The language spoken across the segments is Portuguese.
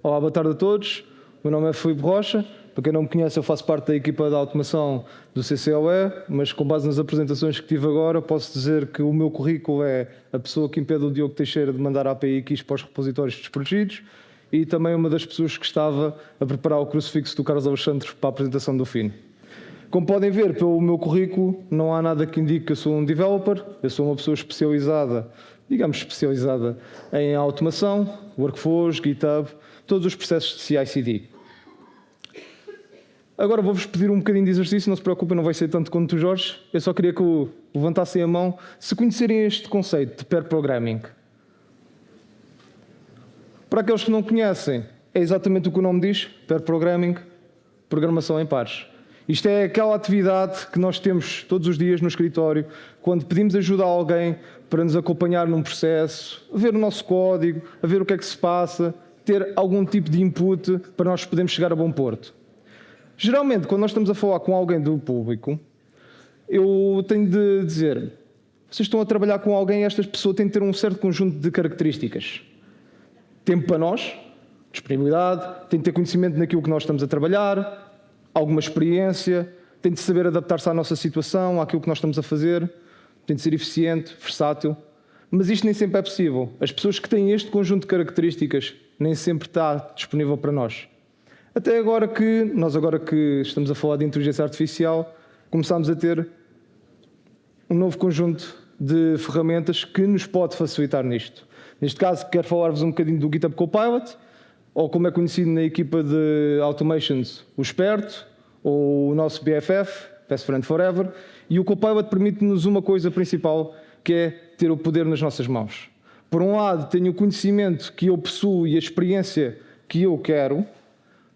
Olá, boa tarde a todos. O meu nome é Filipe Rocha. Para quem não me conhece, eu faço parte da equipa de automação do CCOE, mas com base nas apresentações que tive agora, posso dizer que o meu currículo é a pessoa que impede o Diogo Teixeira de mandar a API keys para os repositórios desprotegidos e também uma das pessoas que estava a preparar o crucifixo do Carlos Alexandre para a apresentação do FIN. Como podem ver pelo meu currículo, não há nada que indique que eu sou um developer, eu sou uma pessoa especializada, digamos especializada em automação, workflows, GitHub, todos os processos de CI/CD. Agora vou-vos pedir um bocadinho de exercício, não se preocupem, não vai ser tanto quanto o Jorge. Eu só queria que levantassem a mão se conhecerem este conceito de pair programming. Para aqueles que não conhecem, é exatamente o que o nome diz, pair programming, programação em pares. Isto é aquela atividade que nós temos todos os dias no escritório, quando pedimos ajuda a alguém para nos acompanhar num processo, a ver o nosso código, a ver o que é que se passa, ter algum tipo de input para nós podermos chegar a bom porto. Geralmente, quando nós estamos a falar com alguém do público, eu tenho de dizer, vocês estão a trabalhar com alguém, esta pessoa tem de ter um certo conjunto de características. Tempo para nós, disponibilidade, tem de ter conhecimento naquilo que nós estamos a trabalhar, alguma experiência, tem de saber adaptar-se à nossa situação, àquilo que nós estamos a fazer, tem de ser eficiente, versátil. Mas isto nem sempre é possível. As pessoas que têm este conjunto de características nem sempre está disponível para nós. Até agora que estamos a falar de inteligência artificial, começámos a ter um novo conjunto de ferramentas que nos pode facilitar nisto. Neste caso, quero falar-vos um bocadinho do GitHub Copilot, ou como é conhecido na equipa de Automations, o Esperto, ou o nosso BFF, Best Friend Forever, e o Copilot permite-nos uma coisa principal, que é ter o poder nas nossas mãos. Por um lado, tenho o conhecimento que eu possuo e a experiência que eu quero.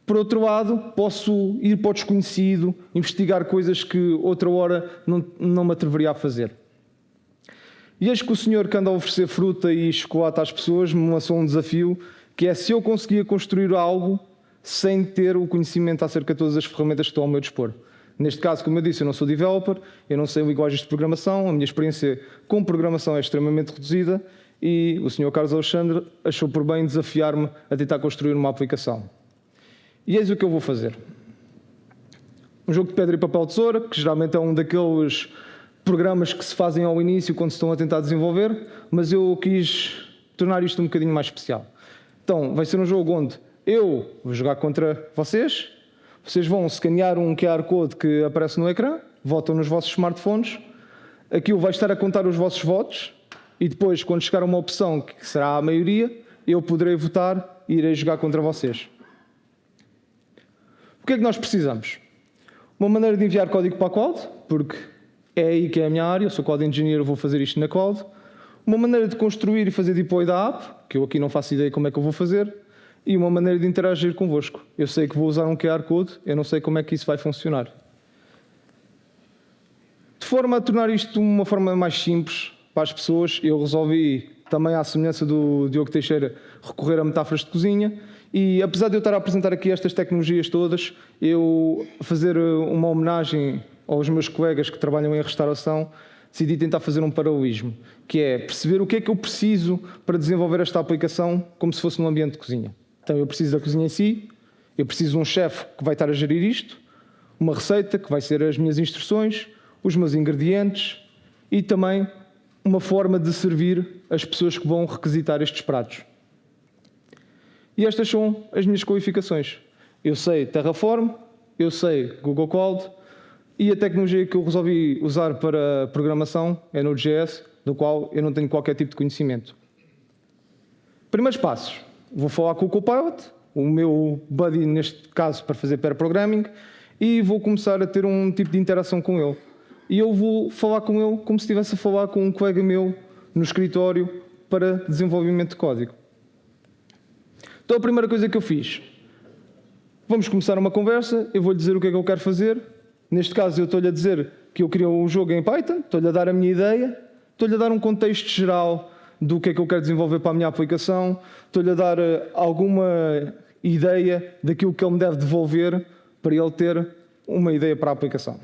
Por outro lado, posso ir para o desconhecido, investigar coisas que outra hora não me atreveria a fazer. E eis que o senhor que anda a oferecer fruta e chocolate às pessoas me lançou um desafio, que é se eu conseguia construir algo sem ter o conhecimento acerca de todas as ferramentas que estão ao meu dispor. Neste caso, como eu disse, eu não sou developer, eu não sei linguagens de programação, a minha experiência com programação é extremamente reduzida e o senhor Carlos Alexandre achou por bem desafiar-me a tentar construir uma aplicação. E eis o que eu vou fazer. Um jogo de pedra e papel tesoura, que geralmente é um daqueles programas que se fazem ao início quando se estão a tentar desenvolver, mas eu quis tornar isto um bocadinho mais especial. Então, vai ser um jogo onde eu vou jogar contra vocês, vocês vão escanear um QR Code que aparece no ecrã, votam nos vossos smartphones, aquilo vai estar a contar os vossos votos e depois, quando chegar a uma opção que será a maioria, eu poderei votar e irei jogar contra vocês. O que é que nós precisamos? Uma maneira de enviar código para a cloud, porque é aí que é a minha área, eu sou cloud engineer, vou fazer isto na cloud. Uma maneira de construir e fazer deploy da app, que eu aqui não faço ideia como é que eu vou fazer. E uma maneira de interagir convosco. Eu sei que vou usar um QR Code, eu não sei como é que isso vai funcionar. De forma a tornar isto de uma forma mais simples para as pessoas, eu resolvi, também à semelhança do Diogo Teixeira, recorrer a metáforas de cozinha. E apesar de eu estar a apresentar aqui estas tecnologias todas, eu fazer uma homenagem aos meus colegas que trabalham em restauração, decidi tentar fazer um paralelismo, que é perceber o que é que eu preciso para desenvolver esta aplicação como se fosse num ambiente de cozinha. Então eu preciso da cozinha em si, eu preciso de um chefe que vai estar a gerir isto, uma receita que vai ser as minhas instruções, os meus ingredientes e também uma forma de servir as pessoas que vão requisitar estes pratos. E estas são as minhas qualificações. Eu sei Terraform, eu sei Google Cloud e a tecnologia que eu resolvi usar para programação é Node.js, do qual eu não tenho qualquer tipo de conhecimento. Primeiros passos. Vou falar com o Copilot, o meu buddy neste caso para fazer pair programming, e vou começar a ter um tipo de interação com ele. E eu vou falar com ele como se estivesse a falar com um colega meu no escritório para desenvolvimento de código. Então a primeira coisa que eu fiz, vamos começar uma conversa, eu vou-lhe dizer o que é que eu quero fazer. Neste caso eu estou-lhe a dizer que eu queria um jogo em Python, estou-lhe a dar a minha ideia, estou-lhe a dar um contexto geral do que é que eu quero desenvolver para a minha aplicação, estou-lhe a dar alguma ideia daquilo que ele me deve devolver para ele ter uma ideia para a aplicação.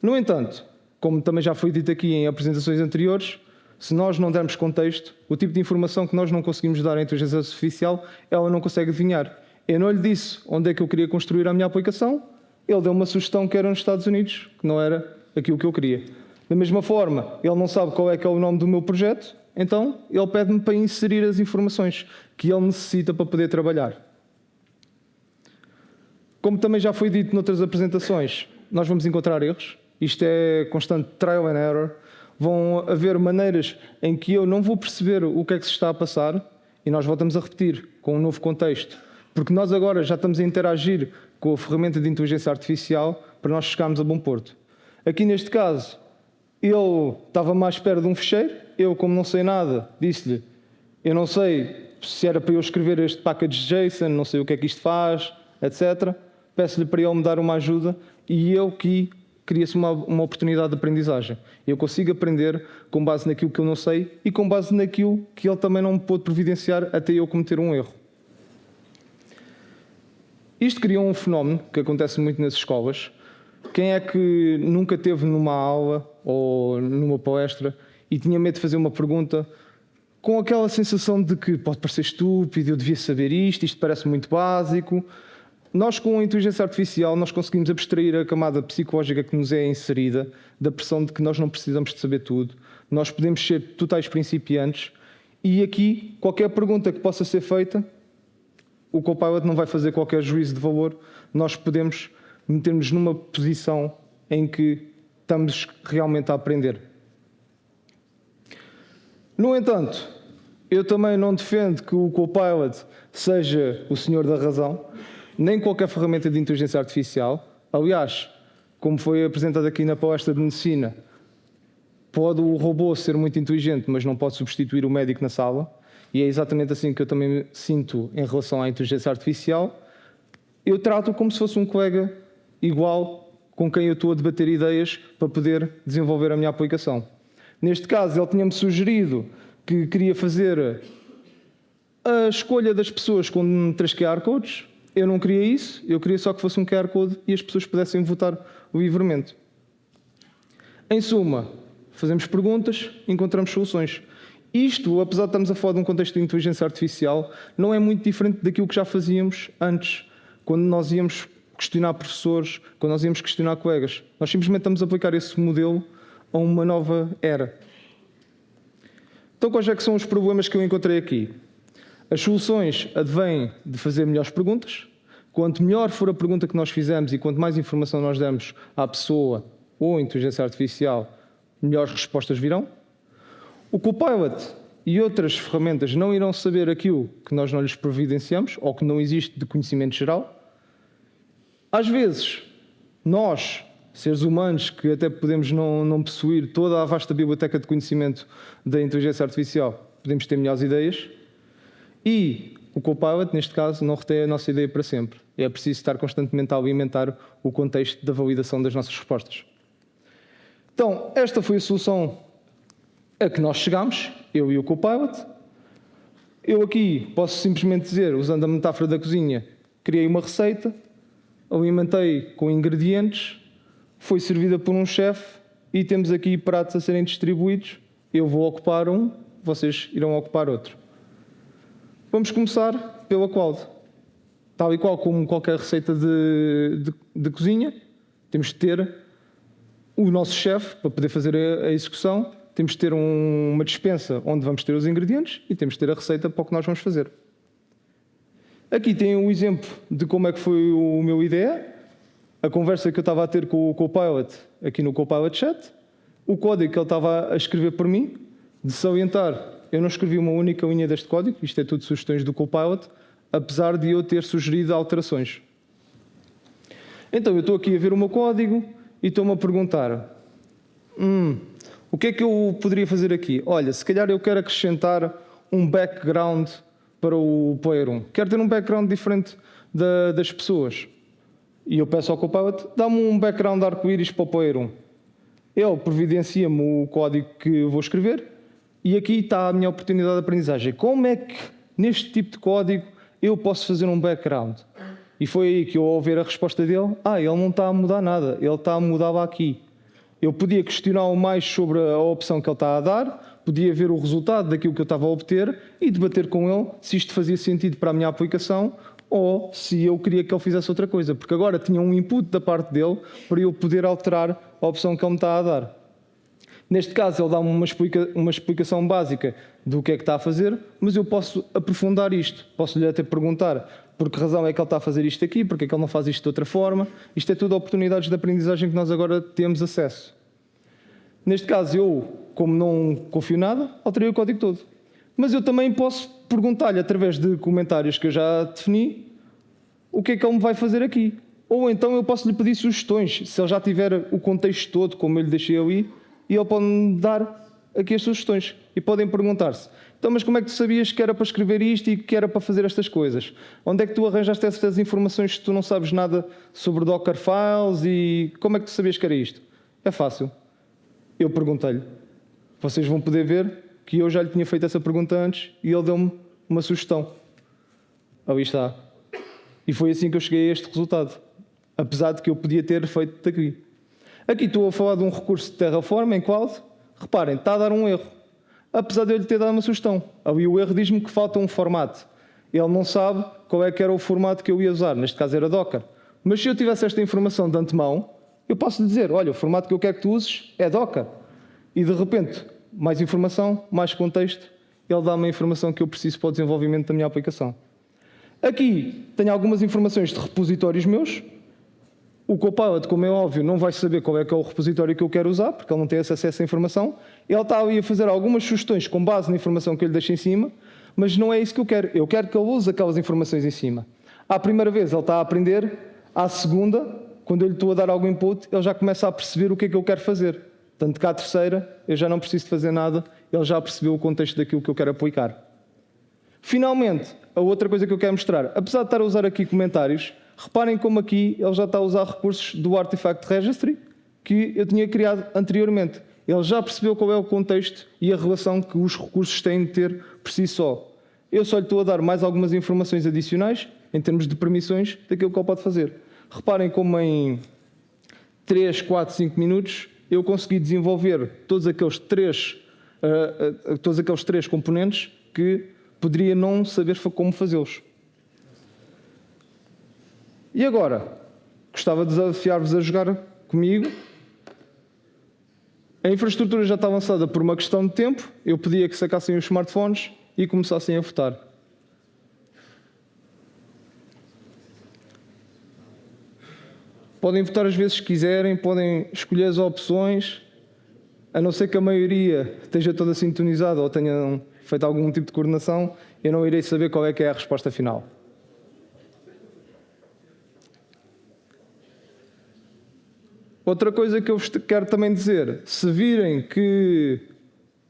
No entanto, como também já foi dito aqui em apresentações anteriores, Se nós não dermos contexto, o tipo de informação que nós não conseguimos dar à inteligência artificial, ela não consegue adivinhar. Eu não lhe disse onde é que eu queria construir a minha aplicação, ele deu uma sugestão que era nos Estados Unidos, que não era aquilo que eu queria. Da mesma forma, ele não sabe qual é que é o nome do meu projeto, então ele pede-me para inserir as informações que ele necessita para poder trabalhar. Como também já foi dito noutras apresentações, nós vamos encontrar erros. Isto é constante trial and error. Vão haver maneiras em que eu não vou perceber o que é que se está a passar e nós voltamos a repetir com um novo contexto. Porque nós agora já estamos a interagir com a ferramenta de inteligência artificial para nós chegarmos a bom porto. Aqui neste caso, ele estava mais perto de um fecheiro. Eu, como não sei nada, disse-lhe, eu não sei se era para eu escrever este package JSON, não sei o que é que isto faz, etc. Peço-lhe para ele me dar uma ajuda e eu que cria-se uma oportunidade de aprendizagem. Eu consigo aprender com base naquilo que eu não sei e com base naquilo que ele também não me pôde providenciar até eu cometer um erro. Isto criou um fenómeno que acontece muito nas escolas. Quem é que nunca esteve numa aula ou numa palestra e tinha medo de fazer uma pergunta com aquela sensação de que pode parecer estúpido, eu devia saber isto parece muito básico. Nós, com a inteligência artificial, nós conseguimos abstrair a camada psicológica que nos é inserida da pressão de que nós não precisamos de saber tudo. Nós podemos ser totais principiantes e aqui, qualquer pergunta que possa ser feita, o Copilot não vai fazer qualquer juízo de valor. Nós podemos meter-nos numa posição em que estamos realmente a aprender. No entanto, eu também não defendo que o Copilot seja o senhor da razão, nem qualquer ferramenta de inteligência artificial. Aliás, como foi apresentado aqui na palestra de medicina, pode o robô ser muito inteligente, mas não pode substituir o médico na sala. E é exatamente assim que eu também me sinto em relação à inteligência artificial. Eu trato como se fosse um colega igual com quem eu estou a debater ideias para poder desenvolver a minha aplicação. Neste caso, ele tinha-me sugerido que queria fazer a escolha das pessoas com 3 QR codes. Eu não queria isso, eu queria só que fosse um QR Code e as pessoas pudessem votar livremente. Em suma, fazemos perguntas, encontramos soluções. Isto, apesar de estarmos a falar de um contexto de inteligência artificial, não é muito diferente daquilo que já fazíamos antes, quando nós íamos questionar professores, quando nós íamos questionar colegas. Nós simplesmente estamos a aplicar esse modelo a uma nova era. Então, quais é que são os problemas que eu encontrei aqui? As soluções advêm de fazer melhores perguntas. Quanto melhor for a pergunta que nós fizermos e quanto mais informação nós dermos à pessoa ou à inteligência artificial, melhores respostas virão. O Copilot e outras ferramentas não irão saber aquilo que nós não lhes providenciamos ou que não existe de conhecimento geral. Às vezes, nós, seres humanos, que até podemos não possuir toda a vasta biblioteca de conhecimento da inteligência artificial, podemos ter melhores ideias. E o Copilot, neste caso, não retém a nossa ideia para sempre. É preciso estar constantemente a alimentar o contexto da validação das nossas respostas. Então, esta foi a solução a que nós chegámos, eu e o Copilot. Eu aqui posso simplesmente dizer, usando a metáfora da cozinha, criei uma receita, alimentei com ingredientes, foi servida por um chefe e temos aqui pratos a serem distribuídos. Eu vou ocupar um, vocês irão ocupar outro. Vamos começar pela cloud. Tal e qual como qualquer receita de cozinha, temos de ter o nosso chefe para poder fazer a execução, temos de ter uma despensa onde vamos ter os ingredientes e temos de ter a receita para o que nós vamos fazer. Aqui tem um exemplo de como é que foi o meu IDE, a conversa que eu estava a ter com o Copilot aqui no Copilot Chat, o código que ele estava a escrever por mim, de salientar. Eu não escrevi uma única linha deste código, isto é tudo sugestões do Copilot, apesar de eu ter sugerido alterações. Então, eu estou aqui a ver o meu código e estou-me a perguntar o que é que eu poderia fazer aqui? Olha, se calhar eu quero acrescentar um background para o Player 1. Quero ter um background diferente das pessoas. E eu peço ao Copilot, dá-me um background arco-íris para o Player 1. Ele providencia-me o código que eu vou escrever. E aqui está a minha oportunidade de aprendizagem. Como é que, neste tipo de código, eu posso fazer um background? E foi aí que eu, ao ouvir a resposta dele, ele não está a mudar nada, ele está a mudar lá aqui. Eu podia questioná-lo mais sobre a opção que ele está a dar, podia ver o resultado daquilo que eu estava a obter e debater com ele se isto fazia sentido para a minha aplicação ou se eu queria que ele fizesse outra coisa, porque agora tinha um input da parte dele para eu poder alterar a opção que ele me está a dar. Neste caso, ele dá-me uma explicação básica do que é que está a fazer, mas eu posso aprofundar isto. Posso-lhe até perguntar por que razão é que ele está a fazer isto aqui, porque é que ele não faz isto de outra forma. Isto é tudo oportunidades de aprendizagem que nós agora temos acesso. Neste caso, eu, como não confio nada, alterei o código todo. Mas eu também posso perguntar-lhe, através de comentários que eu já defini, o que é que ele me vai fazer aqui. Ou então eu posso lhe pedir sugestões, se ele já tiver o contexto todo, como eu lhe deixei ali, e ele pode-me dar aqui as sugestões. E podem perguntar-se, então, mas como é que tu sabias que era para escrever isto e que era para fazer estas coisas? Onde é que tu arranjaste estas informações se tu não sabes nada sobre Docker Files e como é que tu sabias que era isto? É fácil. Eu perguntei-lhe. Vocês vão poder ver que eu já lhe tinha feito essa pergunta antes e ele deu-me uma sugestão. Ali está. E foi assim que eu cheguei a este resultado. Apesar de que eu podia ter feito daqui. Aqui estou a falar de um recurso de Terraform em cloud. Reparem, está a dar um erro. Apesar de eu lhe ter dado uma sugestão. Ali o erro diz-me que falta um formato. Ele não sabe qual é que era o formato que eu ia usar. Neste caso era Docker. Mas se eu tivesse esta informação de antemão, eu posso lhe dizer, olha, o formato que eu quero que tu uses é Docker. E de repente, mais informação, mais contexto, ele dá-me a informação que eu preciso para o desenvolvimento da minha aplicação. Aqui tenho algumas informações de repositórios meus. O Copilot, como é óbvio, não vai saber qual é que é o repositório que eu quero usar, porque ele não tem acesso a essa informação. Ele está ali a fazer algumas sugestões com base na informação que eu lhe deixo em cima, mas não é isso que eu quero. Eu quero que ele use aquelas informações em cima. À primeira vez ele está a aprender, à segunda, quando eu lhe estou a dar algum input, ele já começa a perceber o que é que eu quero fazer. Tanto que à terceira, eu já não preciso de fazer nada, ele já percebeu o contexto daquilo que eu quero aplicar. Finalmente, a outra coisa que eu quero mostrar, apesar de estar a usar aqui comentários, reparem como aqui ele já está a usar recursos do Artifact Registry que eu tinha criado anteriormente. Ele já percebeu qual é o contexto e a relação que os recursos têm de ter por si só. Eu só lhe estou a dar mais algumas informações adicionais, em termos de permissões, daquilo que ele pode fazer. Reparem como em 3, 4, 5 minutos eu consegui desenvolver todos aqueles três componentes que poderia não saber como fazê-los. E agora, gostava de desafiar-vos a jogar comigo. A infraestrutura já está avançada por uma questão de tempo. Eu pedia que sacassem os smartphones e começassem a votar. Podem votar as vezes que quiserem, podem escolher as opções, a não ser que a maioria esteja toda sintonizada ou tenham feito algum tipo de coordenação, eu não irei saber qual é que é a resposta final. Outra coisa que eu vos quero também dizer, se virem que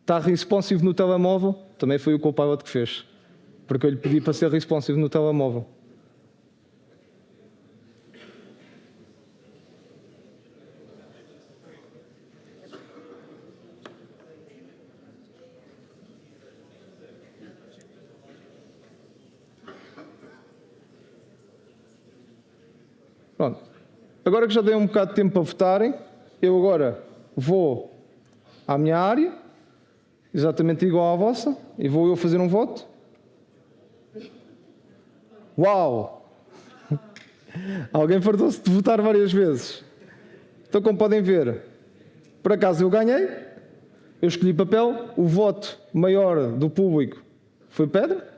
está responsive no telemóvel, também foi o Copilot que fez, porque eu lhe pedi para ser responsive no telemóvel. Pronto. Agora que já dei um bocado de tempo para votarem, eu agora vou à minha área, exatamente igual à vossa, e vou eu fazer um voto. Uau! Alguém fartou-se de votar várias vezes. Então, como podem ver, por acaso eu ganhei, eu escolhi papel, o voto maior do público foi pedra.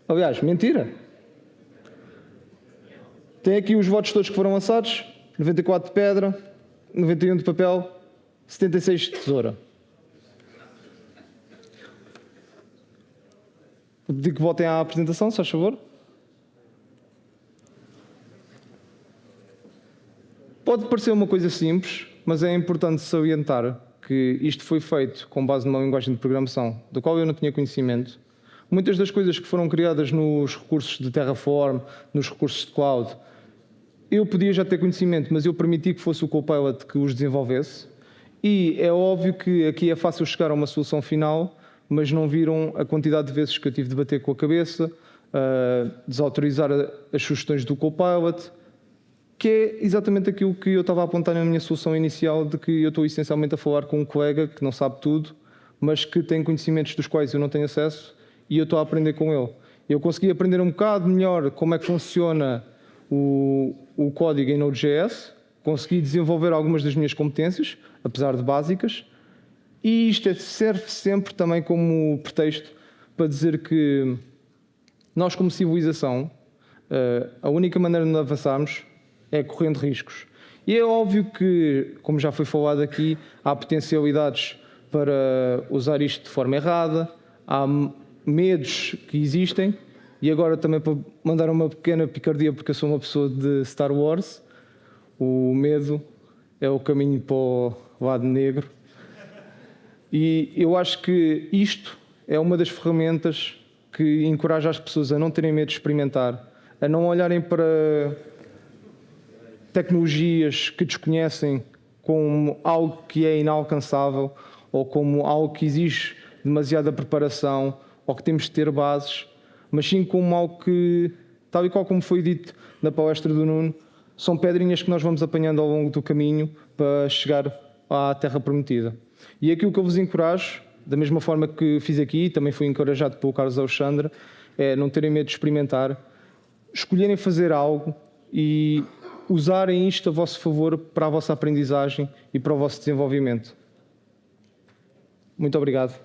Aliás, mentira. Tem aqui os votos todos que foram lançados, 94 de pedra, 91 de papel, 76 de tesoura. Vou pedir que votem à apresentação, se faz favor. Pode parecer uma coisa simples, mas é importante salientar que isto foi feito com base numa linguagem de programação da qual eu não tinha conhecimento. Muitas das coisas que foram criadas nos recursos de Terraform, nos recursos de cloud, eu podia já ter conhecimento, mas eu permiti que fosse o Copilot que os desenvolvesse. E é óbvio que aqui é fácil chegar a uma solução final, mas não viram a quantidade de vezes que eu tive de bater com a cabeça, desautorizar as sugestões do Copilot, que é exatamente aquilo que eu estava a apontar na minha solução inicial, de que eu estou essencialmente a falar com um colega que não sabe tudo mas que tem conhecimentos dos quais eu não tenho acesso e eu estou a aprender com ele. Eu consegui aprender um bocado melhor como é que funciona o código em Node.js, consegui desenvolver algumas das minhas competências, apesar de básicas, e isto serve sempre também como pretexto para dizer que nós, como civilização, a única maneira de avançarmos é correndo riscos. E é óbvio que, como já foi falado aqui, há potencialidades para usar isto de forma errada, há medos que existem, e agora também para mandar uma pequena picardia, porque eu sou uma pessoa de Star Wars, o medo é o caminho para o lado negro. E eu acho que isto é uma das ferramentas que encoraja as pessoas a não terem medo de experimentar, a não olharem para tecnologias que desconhecem como algo que é inalcançável ou como algo que exige demasiada preparação ou que temos de ter bases, mas sim como algo que, tal e qual como foi dito na palestra do Nuno, são pedrinhas que nós vamos apanhando ao longo do caminho para chegar à Terra Prometida. E aquilo que eu vos encorajo, da mesma forma que fiz aqui, também fui encorajado pelo Carlos Alexandre, é não terem medo de experimentar, escolherem fazer algo e usarem isto a vosso favor para a vossa aprendizagem e para o vosso desenvolvimento. Muito obrigado.